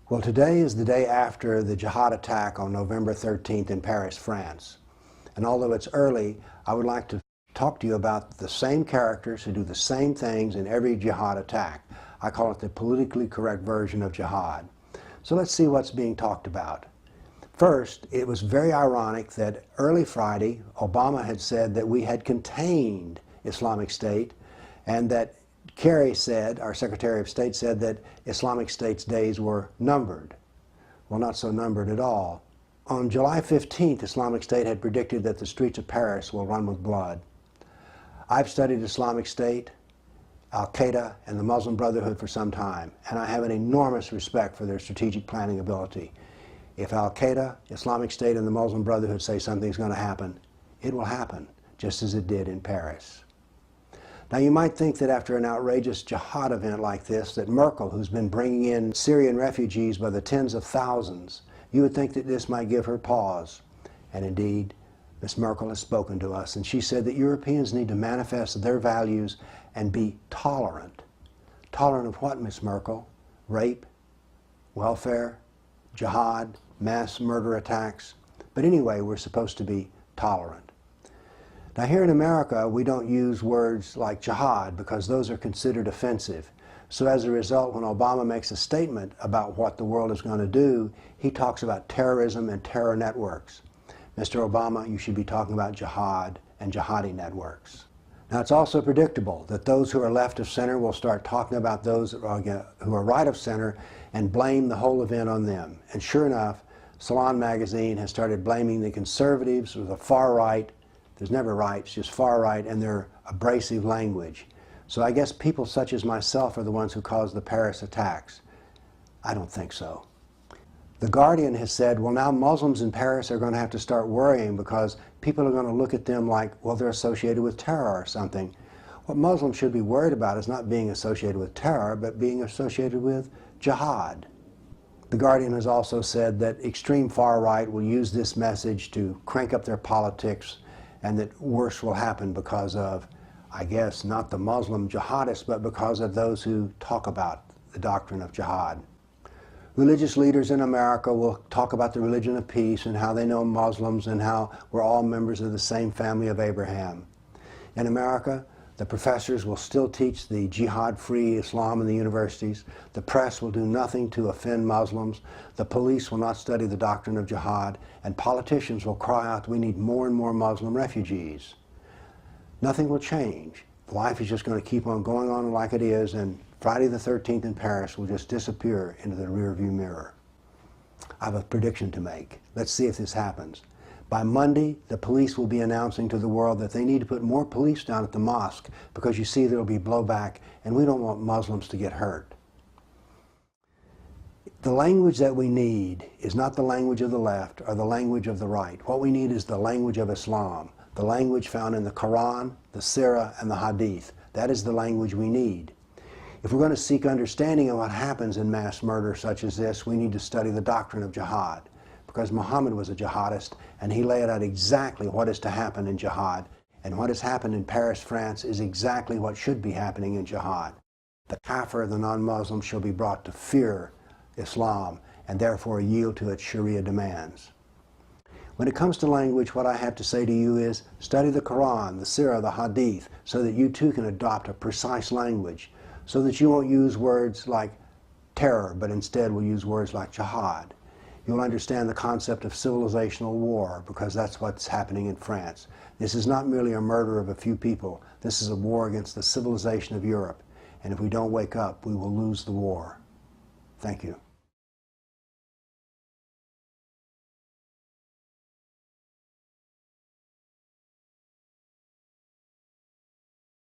Well, today is the day after the Jihad attack on November 13th in Paris, France. And although it's early, I would like to talk to you about the same characters who do the same things in every Jihad attack. I call it the politically correct version of Jihad. So let's see what's being talked about. First, it was very ironic that early Friday, Obama had said that we had contained Islamic State, and that Kerry said, our Secretary of State said, that Islamic State's days were numbered. Well, not so numbered at all. On July 15th, Islamic State had predicted that the streets of Paris will run with blood. I've studied Islamic State, Al-Qaeda, and the Muslim Brotherhood for some time, and I have an enormous respect for their strategic planning ability. If Al-Qaeda, Islamic State, and the Muslim Brotherhood say something's going to happen, it will happen, just as it did in Paris. Now, you might think that after an outrageous jihad event like this, that Merkel, who's been bringing in Syrian refugees by the tens of thousands, you would think that this might give her pause. And indeed, Ms. Merkel has spoken to us, and she said that Europeans need to manifest their values and be tolerant. Tolerant of what, Ms. Merkel? Rape? Welfare? Jihad? Mass murder attacks? But anyway, we're supposed to be tolerant. Now, here in America, we don't use words like jihad because those are considered offensive. So as a result, when Obama makes a statement about what the world is going to do, he talks about terrorism and terror networks. Mr. Obama, you should be talking about jihad and jihadi networks. Now, it's also predictable that those who are left of center will start talking about those who are right of center and blame the whole event on them. And sure enough, Salon magazine has started blaming the conservatives or the far right. There's never right, it's just far right, and their abrasive language. So I guess people such as myself are the ones who caused the Paris attacks. I don't think so. The Guardian has said, well, now Muslims in Paris are going to have to start worrying because people are going to look at them like, well, they're associated with terror or something. What Muslims should be worried about is not being associated with terror, but being associated with jihad. The Guardian has also said that extreme far right will use this message to crank up their politics, and that worse will happen because of, I guess, not the Muslim jihadists, but because of those who talk about the doctrine of jihad. Religious leaders in America will talk about the religion of peace and how they know Muslims and how we're all members of the same family of Abraham. In America, the professors will still teach the jihad-free Islam in the universities. The press will do nothing to offend Muslims. The police will not study the doctrine of jihad. And politicians will cry out, we need more and more Muslim refugees. Nothing will change. Life is just going to keep on going on like it is, and Friday the 13th in Paris will just disappear into the rearview mirror. I have a prediction to make. Let's see if this happens. By Monday, the police will be announcing to the world that they need to put more police down at the mosque because you see there will be blowback, and we don't want Muslims to get hurt. The language that we need is not the language of the left or the language of the right. What we need is the language of Islam, the language found in the Quran, the Sirah, and the Hadith. That is the language we need. If we're going to seek understanding of what happens in mass murder such as this, we need to study the doctrine of jihad. Because Muhammad was a jihadist, and he laid out exactly what is to happen in jihad. And what has happened in Paris, France, is exactly what should be happening in jihad. The kafir, the non-Muslim, shall be brought to fear Islam, and therefore yield to its Sharia demands. When it comes to language, what I have to say to you is, study the Quran, the Sirah, the Hadith, so that you too can adopt a precise language, so that you won't use words like terror, but instead will use words like jihad. You'll understand the concept of civilizational war, because that's what's happening in France. This is not merely a murder of a few people. This is a war against the civilization of Europe. And if we don't wake up, we will lose the war. Thank you.